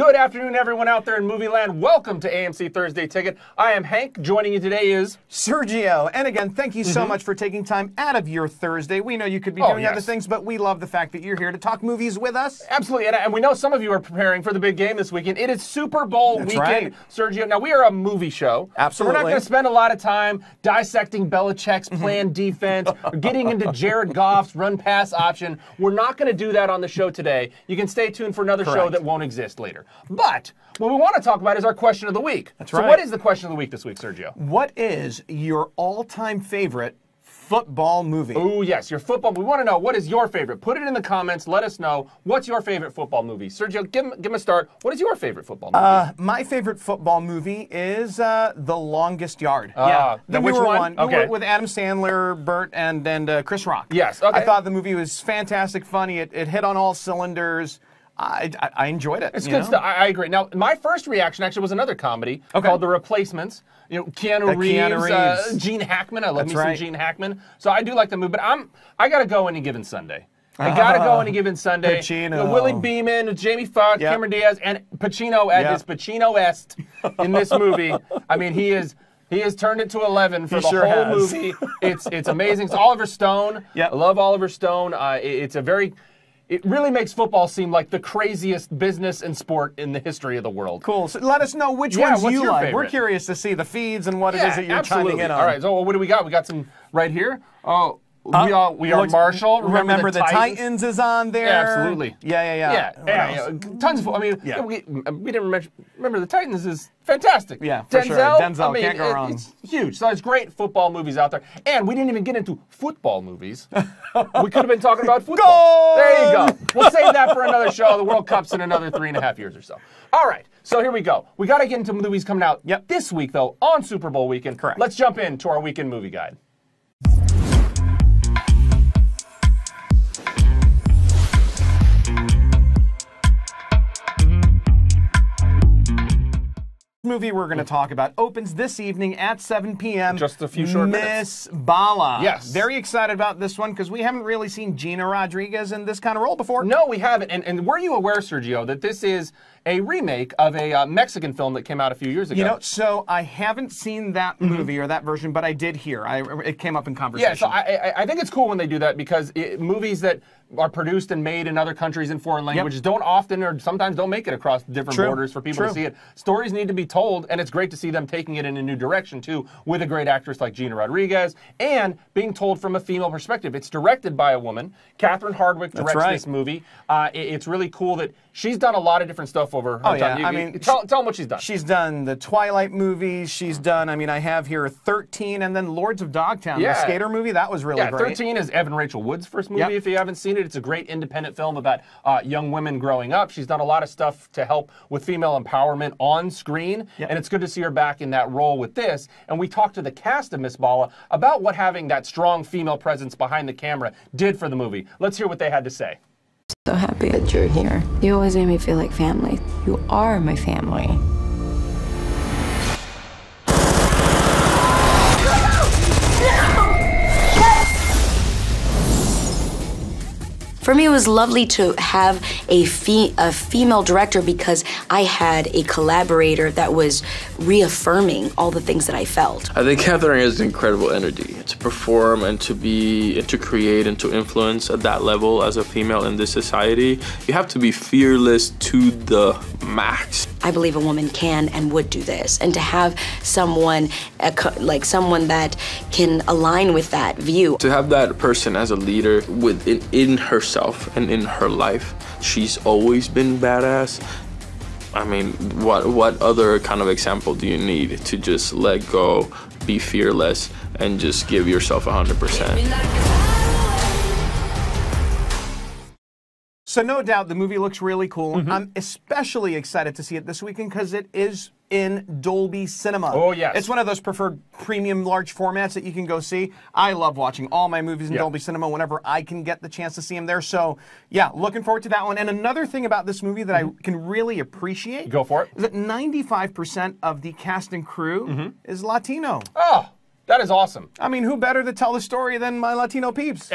Good afternoon, everyone out there in movie land. Welcome to AMC Thursday Ticket. I am Hank. Joining you today is Sergio. And again, thank you so much for taking time out of your Thursday. We know you could be doing other things, but we love the fact that you're here to talk movies with us. Absolutely. And we know some of you are preparing for the big game this weekend. It is Super Bowl weekend, right. Sergio. Now, we are a movie show. Absolutely. So we're not going to spend a lot of time dissecting Belichick's planned defense or getting into Jared Goff's run-pass option. We're not going to do that on the show today. You can stay tuned for another show that won't exist later. But what we want to talk about is our question of the week. That's right. So what is the question of the week this week, Sergio? What is your all-time favorite football movie? Oh, yes, your football. We want to know, what is your favorite? Put it in the comments. Let us know. What's your favorite football movie? Sergio, give him a start. What is your favorite football movie? My favorite football movie is The Longest Yard. The which one? Okay. With Adam Sandler, Burt, and Chris Rock. Yes, okay. I thought the movie was fantastic, funny. It hit on all cylinders. I enjoyed it. It's good stuff. I agree. Now, my first reaction actually was another comedy called The Replacements. You know, Keanu Reeves. Gene Hackman. I love me some Gene Hackman. So I do like the movie, but I got to go Any Given Sunday. I got to go Any Given Sunday. Pacino. You know, Willie Beeman, Jamie Foxx, Cameron Diaz, and Pacino at his Pacino-est in this movie. I mean, he has turned it to 11 for the whole movie. It's amazing. It's Oliver Stone. I love Oliver Stone. It really makes football seem like the craziest business and sport in the history of the world. Cool. So let us know which ones you like. Favorite? We're curious to see the feeds and what it is that you're chiming in on. All right, so what do we got? We got some right here. Oh, we are Marshall. Remember the Titans is on there. Yeah, absolutely. Yeah. Tons of. I mean, we didn't remember the Titans is fantastic. Yeah, for sure. Denzel, can't go wrong. It's huge. So there's great football movies out there, and we didn't even get into football movies. We could have been talking about football. There you go. We'll save that for another show. The World Cup's in another 3.5 years or so. All right. So here we go. We got to get into movies coming out this week, though, on Super Bowl weekend. Correct. Let's jump into our weekend movie guide. Movie we're going to talk about opens this evening at 7 p.m. Just a few short minutes. Miss Bala. Yes. Very excited about this one because we haven't really seen Gina Rodriguez in this kind of role before. No, we haven't. And were you aware, Sergio, that this is a remake of a Mexican film that came out a few years ago? You know, so I haven't seen that movie or that version, but I did hear. It came up in conversation. Yeah, so I think it's cool when they do that because movies that are produced and made in other countries in foreign languages don't often or sometimes don't make it across different borders for people to see it. Stories need to be told, and it's great to see them taking it in a new direction, too, with a great actress like Gina Rodriguez, and being told from a female perspective. It's directed by a woman. Catherine Hardwicke directs this movie. It's really cool that she's done a lot of different stuff over her time. I mean, tell them what she's done. She's done the Twilight movies. She's done, I have here 13, and then Lords of Dogtown, the skater movie. That was really great. 13 is Evan Rachel Wood's first movie, if you haven't seen it. It's a great independent film about young women growing up. She's done a lot of stuff to help with female empowerment on screen, and it's good to see her back in that role with this. And we talked to the cast of Miss Bala about what having that strong female presence behind the camera did for the movie. Let's hear what they had to say. So happy that you're here. You always made me feel like family. You are my family. For me, it was lovely to have a female director because I had a collaborator that was reaffirming all the things that I felt. I think Catherine has incredible energy to perform and to create and to influence at that level as a female in this society. You have to be fearless to the max. I believe a woman can and would do this, and to have someone like someone that can align with that view. To have that person as a leader in herself and in her life. She's always been badass. I mean, what other kind of example do you need to just let go, be fearless, and just give yourself 100%? So no doubt the movie looks really cool. I'm especially excited to see it this weekend because it is in Dolby Cinema. Oh, yes. It's one of those preferred premium large formats that you can go see. I love watching all my movies in Dolby Cinema whenever I can get the chance to see them there. So, yeah, looking forward to that one. And another thing about this movie that I can really appreciate is that 95% of the cast and crew is Latino. Oh. That is awesome. I mean, who better to tell the story than my Latino peeps?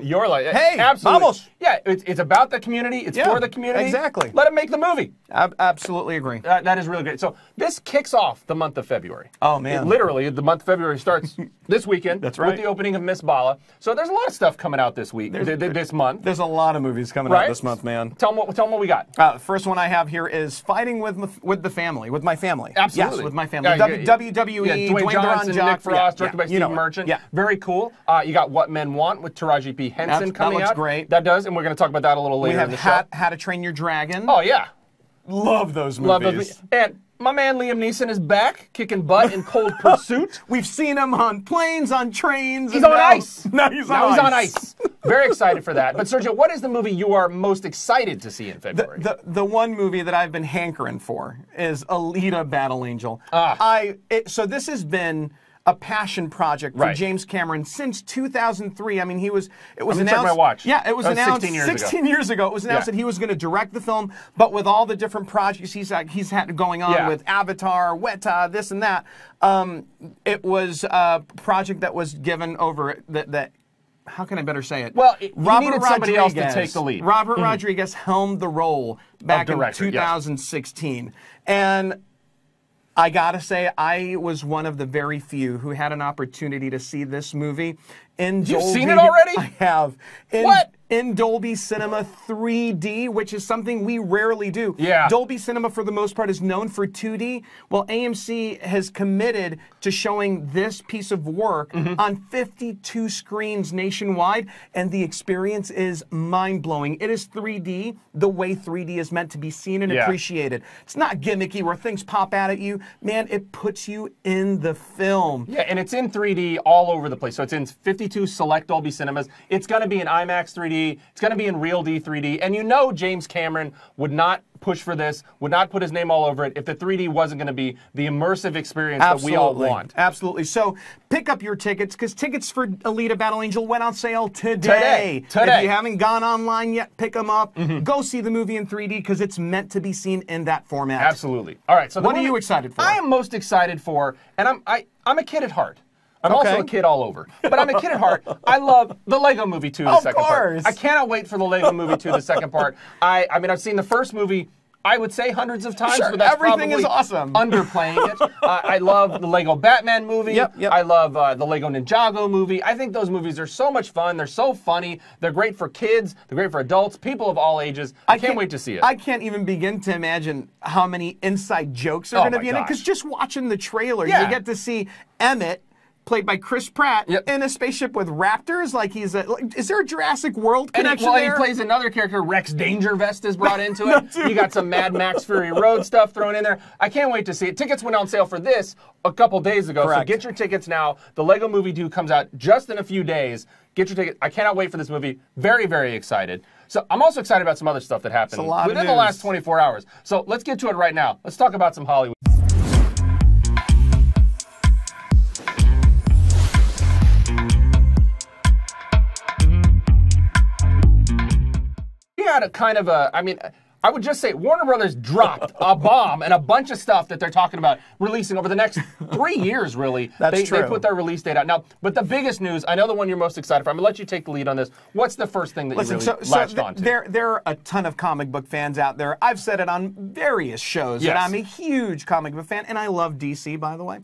You're like, hey, absolutely. Vamos. Yeah, it's about the community. It's for the community. Exactly. Let them make the movie. Absolutely agree. That is really great. So this kicks off the month of February. Oh, man. Literally, the month of February starts this weekend. That's right. With the opening of Miss Bala. So there's a lot of stuff coming out this week, this month. There's a lot of movies coming out this month, man. Tell them what we got. The first one I have here is Fighting with the Family, with my family. Absolutely. Yes, with my family. WWE, Dwayne Johnson, Jock, Nick Frost, directed by Steve Merchant. Yeah. Very cool. You got What Men Want with Taraji P. Henson coming out. That looks great. That does, and we're going to talk about that a little later in the show. How to Train Your Dragon. Oh, yeah. Love those movies. Love those. And my man Liam Neeson is back, kicking butt in Cold Pursuit. We've seen him on planes, on trains. He's on ice. Now he's on ice. Very excited for that. But Sergio, what is the movie you are most excited to see in February? The one movie that I've been hankering for is Alita: Battle Angel. So this has been a passion project for James Cameron since 2003. I mean, it was announced. Check my watch. Yeah, it was announced 16 years ago. It was announced that he was going to direct the film, but with all the different projects he's had going on with Avatar, Weta, this and that, it was a project that was given over that. How can I better say it? Well, he needed somebody else to take the lead. Robert Rodriguez helmed the role back in 2016, and I gotta say, I was one of the very few who had an opportunity to see this movie in Dolby. You've seen it already? I have. What? In Dolby Cinema 3D, which is something we rarely do. Yeah. Dolby Cinema, for the most part, is known for 2D. Well, AMC has committed to showing this piece of work on 52 screens nationwide, and the experience is mind-blowing. It is 3D the way 3D is meant to be seen and appreciated. It's not gimmicky where things pop out at you. Man, it puts you in the film. Yeah, and it's in 3D all over the place. So it's in 52 select Dolby Cinemas. It's going to be in IMAX 3D. It's going to be in Real D 3D. And you know James Cameron would not push for this, would not put his name all over it if the 3D wasn't going to be the immersive experience that we all want. Absolutely. So pick up your tickets, because tickets for Alita: Battle Angel went on sale today. If you haven't gone online yet, pick them up. Go see the movie in 3D, because it's meant to be seen in that format. Absolutely. All right. So what are you excited for? I am most excited for, and I'm a kid at heart. I'm also a kid all over, but I'm a kid at heart. I love the Lego Movie 2, the second part. I cannot wait for the Lego Movie 2, the second part. I mean, I've seen the first movie, I would say, hundreds of times, but that's everything probably is awesome. Underplaying it. I love the Lego Batman movie. I love the Lego Ninjago movie. I think those movies are so much fun. They're so funny. They're great for kids. They're great for adults, people of all ages. I can't wait to see it. I can't even begin to imagine how many inside jokes are going to be in it, because just watching the trailer, you get to see Emmett, played by Chris Pratt, in a spaceship with raptors. Like is there a Jurassic World connection there? He plays another character. Rex Dangervest is brought into it. You got some Mad Max Fury Road stuff thrown in there. I can't wait to see it. Tickets went on sale for this a couple days ago, so get your tickets now. The Lego Movie 2 comes out just in a few days. Get your ticket. I cannot wait for this movie. Very, very excited. So I'm also excited about some other stuff that happened within the last 24 hours. So let's get to it right now. Let's talk about some Hollywood. Had a kind of a, I mean, I would just say Warner Brothers dropped a bomb and a bunch of stuff that they're talking about releasing over the next 3 years, really. They put their release date out. Now, but the biggest news, I know the one you're most excited for. I'm going to let you take the lead on this. What's the first thing that you really latched onto? There are a ton of comic book fans out there. I've said it on various shows that I'm a huge comic book fan, and I love DC, by the way.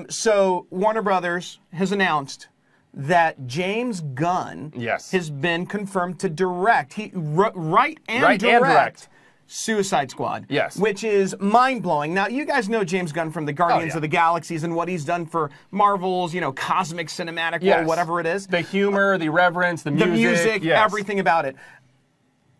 So Warner Brothers has announced that James Gunn has been confirmed to direct, write and direct Suicide Squad, which is mind-blowing. Now, you guys know James Gunn from the Guardians of the Galaxies and what he's done for Marvel's, cosmic cinematic world, whatever it is. The humor, the irreverence, the music. Everything about it.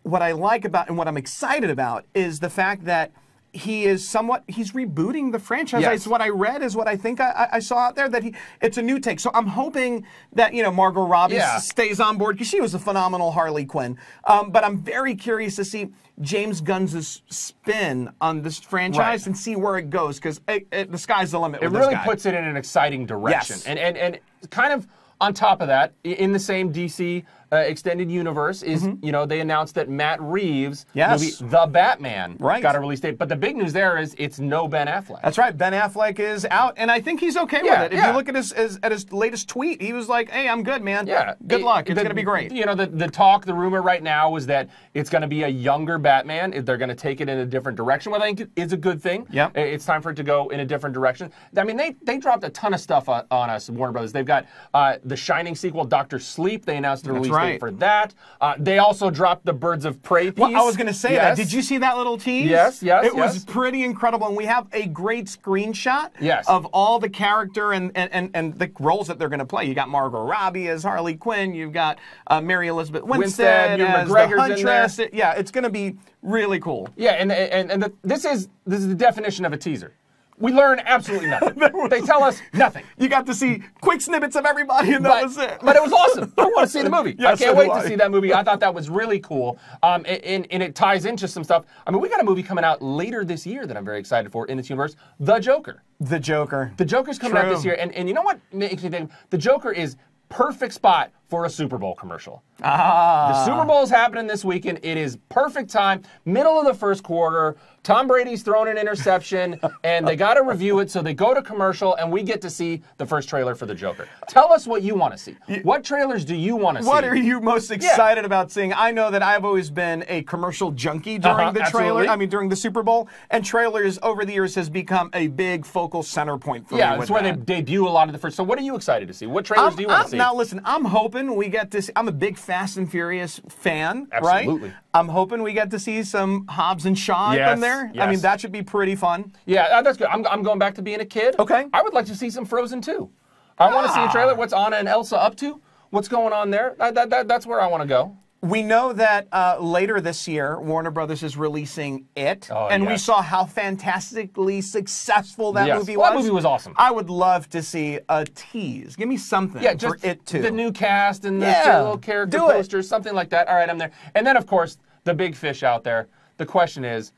What I like about and what I'm excited about is the fact that he's rebooting the franchise. It's what I read, is what I think I saw out there, that it's a new take. So I'm hoping that, Margot Robbie stays on board, because she was a phenomenal Harley Quinn. But I'm very curious to see James Gunn's spin on this franchise and see where it goes, because the sky's the limit with this guy. It really puts it in an exciting direction. And kind of on top of that, in the same DC extended universe is, you know, they announced that Matt Reeves' movie, Yes. The Batman, Right. got a release date. But the big news there is it's no Ben Affleck. That's right. Ben Affleck is out, and I think he's okay with it. If you look at his latest tweet, he was like, "Hey, I'm good, man. Yeah. Good luck. It's going to be great." You know, the talk, the rumor right now is that it's going to be a younger Batman. They're going to take it in a different direction, which I think is a good thing. Yep. It's time for it to go in a different direction. I mean, they dropped a ton of stuff on us, Warner Brothers. They've got the Shining sequel, Dr. Sleep. They announced the release date for that. They also dropped the Birds of Prey piece. Well, I was going to say that. Did you see that little tease? Yes. It was pretty incredible, and we have a great screenshot of all the character and the roles that they're going to play. You got Margot Robbie as Harley Quinn. You've got Mary Elizabeth Winstead as the Huntress. Yeah, it's going to be really cool. Yeah, and this is the definition of a teaser. We learn absolutely nothing. They tell us nothing. You got to see quick snippets of everybody, and that was it. But it was awesome. I want to see the movie. Yes, I can't wait to see that movie. I thought that was really cool. And it ties into some stuff. I mean, we got a movie coming out later this year that I'm very excited for in this universe, The Joker. The Joker. The Joker's coming out this year. And you know what makes me think? The Joker is perfect spot for a Super Bowl commercial. The Super Bowl is happening this weekend. It is perfect time, middle of the first quarter. Tom Brady's thrown an interception, and they got to review it, so they go to commercial, and we get to see the first trailer for The Joker. Tell us what you want to see. What trailers do you want to see? What are you most excited about seeing? I know that I've always been a commercial junkie during the trailer. I mean, during the Super Bowl, and trailers over the years has become a big focal center point for me. Yeah, that's where they debut a lot of the first. So what are you excited to see? What trailers do you want to see? Now listen, I'm hoping we get to see, I'm a big Fast and Furious fan, Absolutely. right? I'm hoping we get to see some Hobbs and Shaw in there. Yes. I mean, that should be pretty fun. Yeah, that's good. I'm going back to being a kid. Okay. I would like to see some Frozen 2. I want to see a trailer. What's Anna and Elsa up to? What's going on there? That's where I want to go. We know that later this year, Warner Brothers is releasing It, and we saw how fantastically successful that movie was. That movie was awesome. I would love to see a tease. Give me something for It too. The new cast and the little character posters, something like that. All right, I'm there. And then, of course, the big fish out there. The question is,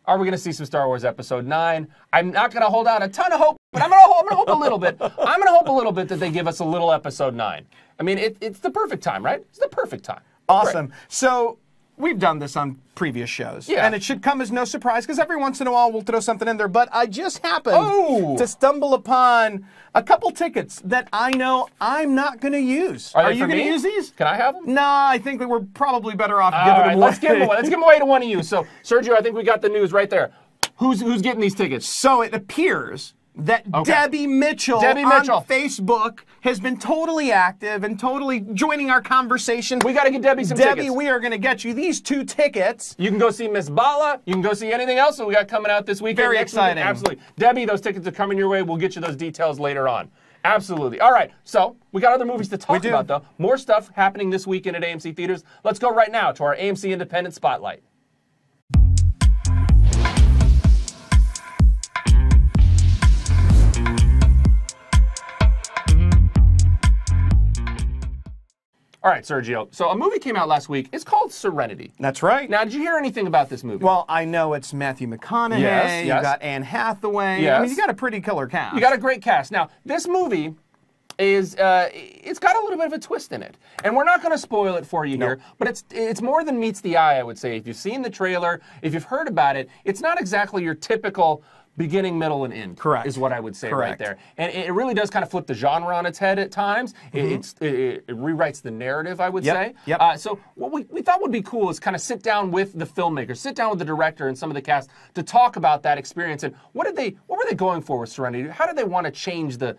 are we going to see some Star Wars Episode 9? I'm not going to hold out a ton of hope, but I'm going to hope a little bit. I'm going to hope a little bit that they give us a little Episode 9. I mean, it's the perfect time, right? It's the perfect time. Awesome. Great. So we've done this on previous shows. Yeah. And it should come as no surprise because every once in a while we'll throw something in there. But I just happened to stumble upon a couple tickets that I know I'm not going to use. Are you going to use these? Can I have them? Nah, I think that we're probably better off giving them away. Let's give them away. Let's give them away to one of you. So, Sergio, I think we got the news right there. Who's getting these tickets? So it appears that Debbie Mitchell on Facebook has been totally active and totally joining our conversation. We got to get Debbie some tickets. Debbie, we are going to get you these 2 tickets. You can go see Miss Bala. You can go see anything else that we got coming out this weekend. Very exciting. Absolutely. Debbie, those tickets are coming your way. We'll get you those details later on. Absolutely. All right, so we got other movies to talk about, though. More stuff happening this weekend at AMC Theaters. Let's go right now to our AMC Independent Spotlight. All right, Sergio. So a movie came out last week. It's called Serenity. That's right. Now, did you hear anything about this movie? Well, I know it's Matthew McConaughey. Yes. You got Anne Hathaway. Yes. I mean, you got a pretty killer cast. You got a great cast. Now, this movie is it's got a little bit of a twist in it, and we're not going to spoil it for you here. But it's more than meets the eye, I would say. If you've seen the trailer, if you've heard about it, it's not exactly your typical beginning, middle, and end. Correct. Is what I would say right there. And it really does kind of flip the genre on its head at times. It rewrites the narrative, I would say. So what we thought would be cool is kind of sit down with the filmmaker, sit down with the director and some of the cast to talk about that experience and what were they going for with Serenity? How did they want to change the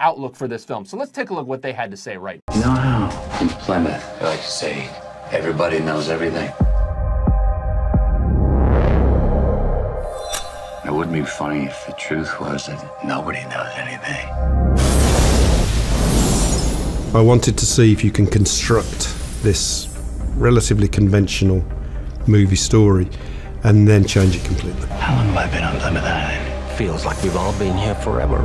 outlook for this film? So let's take a look at what they had to say right now. You know how in Plymouth they like to say everybody knows everything? It wouldn't be funny if the truth was that nobody knows anything. I wanted to see if you can construct this relatively conventional movie story and then change it completely. How long have I been on Plymouth Island? Feels like we've all been here forever.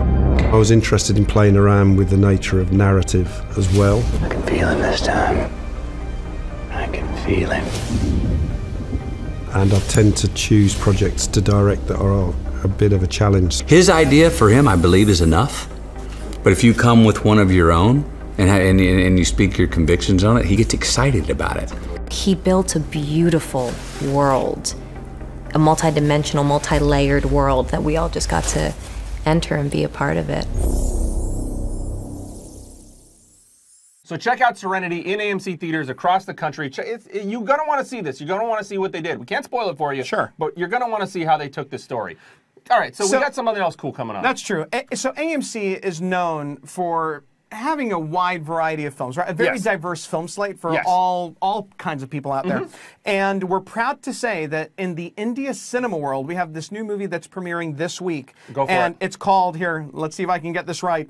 I was interested in playing around with the nature of narrative as well. I can feel him this time. I can feel him. And I tend to choose projects to direct that are a bit of a challenge. His idea for him, I believe, is enough. But if you come with one of your own, and you speak your convictions on it, he gets excited about it. He built a beautiful world, a multi-dimensional, multi-layered world that we all just got to enter and be a part of it. So check out Serenity in AMC theaters across the country. You're going to want to see this. You're going to want to see what they did. We can't spoil it for you, sure, but you're going to want to see how they took this story. All right, so we got something else cool coming on. That's true. So AMC is known for having a wide variety of films, right? A very diverse film slate for all kinds of people out there. And we're proud to say that in the India cinema world, we have this new movie that's premiering this week. Go for and it. It's called, here, let's see if I can get this right,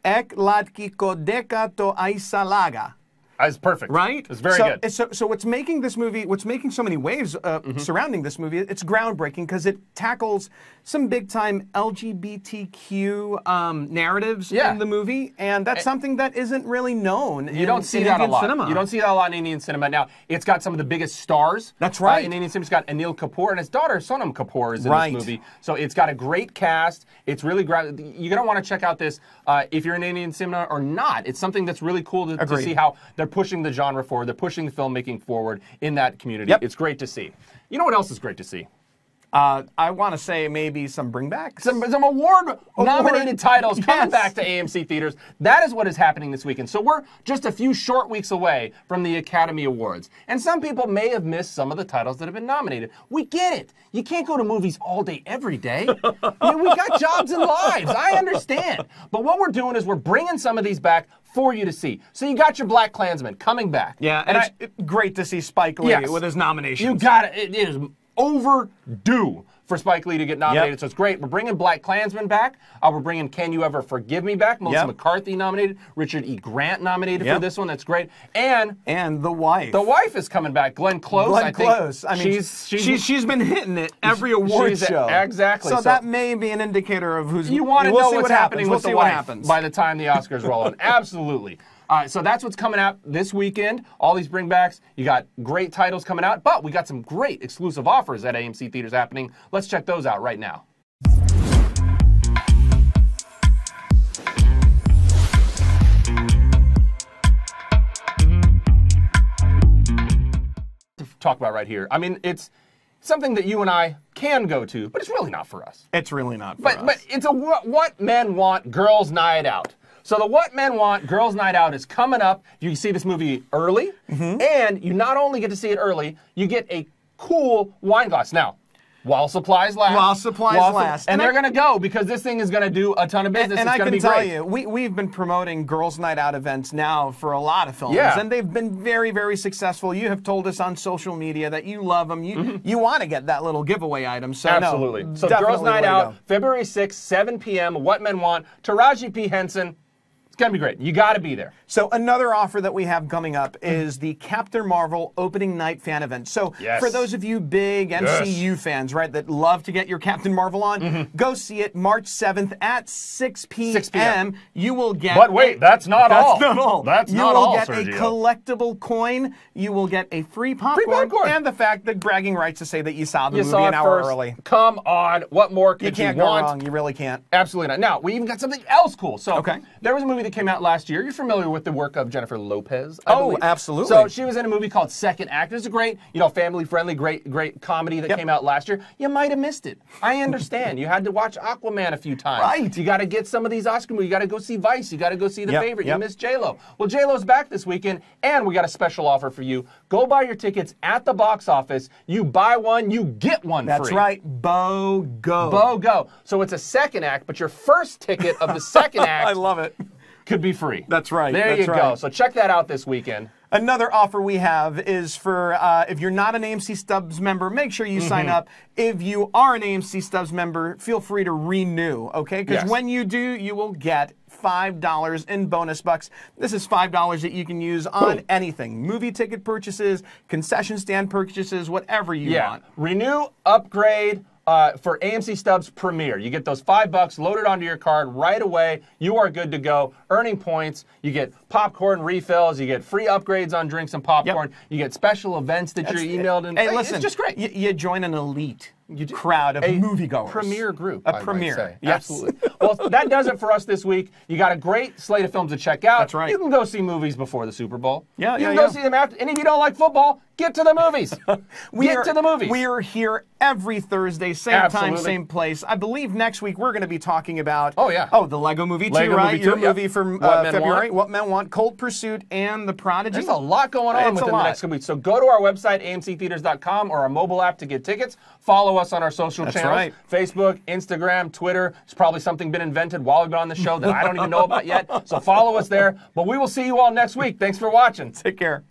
Ek Ladki Ko Dekha To Aisa Laga. That's perfect. Right? It's very good. So what's making this movie, what's making so many waves surrounding this movie, it's groundbreaking because it tackles some big-time LGBTQ narratives in the movie, and that's something that isn't really known in Indian cinema. You don't see that a lot in Indian cinema. Now, it's got some of the biggest stars. That's right. In Indian cinema, it's got Anil Kapoor, and his daughter, Sonam Kapoor, is in this movie. So it's got a great cast. It's really great. You're going to want to check out this if you're in Indian cinema or not. It's something that's really cool to see how they're pushing the genre forward. They're pushing the filmmaking forward in that community. It's great to see. You know what else is great to see? I want to say maybe some bringbacks. Some award-nominated titles coming back to AMC theaters. That is what is happening this weekend. So we're just a few short weeks away from the Academy Awards. And some people may have missed some of the titles that have been nominated. We get it. You can't go to movies all day, every day. I mean, we got jobs and lives. I understand. But what we're doing is we're bringing some of these back for you to see. So you got your Black Klansman coming back. Yeah, and it's great to see Spike Lee with his nominations. You got it. It is overdue for Spike Lee to get nominated, so it's great. We're bringing Black Klansman back. We're bringing Can You Ever Forgive Me back. Melissa McCarthy nominated. Richard E. Grant nominated for this one. That's great. And The Wife. The Wife is coming back. Glenn Close, I think. I mean, she's been hitting it every award show. Exactly. So that may be an indicator of who's... You want to know what's happening with The Wife by the time the Oscars roll in. Absolutely. So that's what's coming out this weekend. All these bringbacks. You got great titles coming out, but we got some great exclusive offers at AMC theaters happening. Let's check those out right now. To talk about right here. I mean, it's something that you and I can go to, but it's really not for us. It's really not for us. But it's a what men want girls' night out. So the What Men Want Girls' Night Out is coming up. You can see this movie early, and you not only get to see it early, you get a cool wine glass. Now, while supplies last. While supplies last. And they're going to go because this thing is going to do a ton of business. And it's I going to can be tell great. you, we've been promoting Girls' Night Out events now for a lot of films, and they've been very, very successful. You have told us on social media that you love them. You want to get that little giveaway item. So absolutely. No, so Girls' Night Out, February 6th, 7 p.m., What Men Want, Taraji P. Henson. It's going to be great. You got to be there. So another offer that we have coming up is the Captain Marvel opening night fan event. So for those of you big MCU fans, right, that love to get your Captain Marvel on, go see it March 7th at 6 p.m. You will get... But wait, that's not all. That's not all. That's not all, You will get a collectible coin. You will get a free popcorn. And the fact that bragging rights to say that you saw the movie an hour early. Come on. What more could you want? You can't go wrong. You really can't. Absolutely not. Now, we even got something else cool. So there was a movie that came out last year. You're familiar with the work of Jennifer Lopez, I believe. Absolutely. So she was in a movie called Second Act. It's a great, family-friendly, great comedy that came out last year. You might have missed it. I understand. You had to watch Aquaman a few times. Right. You got to get some of these Oscar movies. You got to go see Vice. You got to go see The Favorite. You missed J-Lo. Well, J-Lo's back this weekend, and we got a special offer for you. Go buy your tickets at the box office. You buy one, you get one free. That's right. BOGO. BOGO. So it's a second act, but your first ticket of the second act I love it. could be free. That's right. There you go. So check that out this weekend. Another offer we have is for if you're not an AMC Stubs member, make sure you sign up. If you are an AMC Stubs member, feel free to renew, okay? Because when you do, you will get $5 in bonus bucks. This is $5 that you can use on anything. Movie ticket purchases, concession stand purchases, whatever you want. Renew, upgrade, for AMC Stubs Premier. You get those $5 loaded onto your card right away. You are good to go. Earning points. You get popcorn refills. You get free upgrades on drinks and popcorn. You get special events that you're emailed. And hey, listen, it's just great. You join an elite crowd of moviegoers. Premier group. A premiere. Yes. Absolutely. Well, that does it for us this week. You got a great slate of films to check out. That's right. You can go see movies before the Super Bowl. Yeah, you can go see them after. And if you don't like football, get to the movies. Get to the movies. We are here every Thursday, same time, same place. I believe next week we're going to be talking about the Lego Movie 2, right? Your movie from February, What Men Want, Cold Pursuit, and The Prodigy. There's a lot going on within the next couple weeks. So go to our website, amctheaters.com, or our mobile app to get tickets. Follow us on our social channels. Right. Facebook, Instagram, Twitter. There's probably something been invented while we've been on the show that I don't even know about yet. So follow us there. But we will see you all next week. Thanks for watching. Take care.